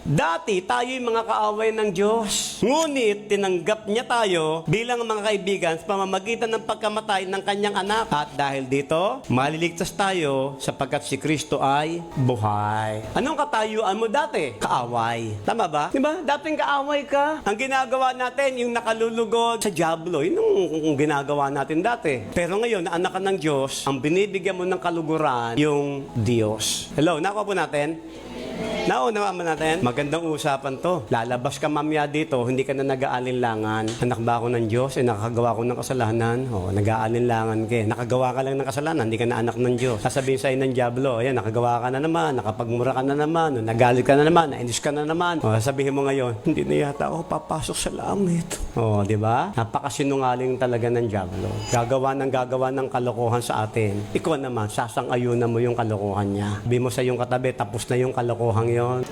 Dati tayo'y mga kaaway ng Diyos. Ngunit tinanggap niya tayo bilang mga kaibigan sa pamamagitan ng pagkamatay ng kanyang anak. At dahil dito, maliligtas tayo sapagkat si Kristo ay buhay. Anong katayuan mo dati? Kaaway. Tama ba? Diba? Dating kaaway ka. Ang ginagawa natin, yung nakalulugod sa dyablo, yun ang ginagawa natin dati. Pero ngayon, na anak ka ng Diyos, ang binibigyan mo ng kaluguran, yung Diyos. Hello, nakuha po natin? Nauna naman natin, magandang usapan to. Lalabas ka mamaya dito, hindi ka na nag-aalinlangan. Anak ba ako ng Diyos? Nakakagawa ko ng kasalanan. Nag-aalinlangan ka. Nakagawa ka lang ng kasalanan, hindi ka na anak ng Diyos. Sasabihin sa'yo ng dyablo, ayan, nakagawa ka na naman, nakapagmura ka na naman, nagalit ka na naman, nainis ka na naman. Sasabihin mo ngayon, hindi na yata ako papasok sa langit. Di ba? Napakasinungaling talaga ng dyablo. Gagawa ng kalokohan sa atin. Ikaw naman, sasang-ayunan mo yung kalokohan niya. Sabi mo sa iyong katabi, tapos na yung kalokohan yon.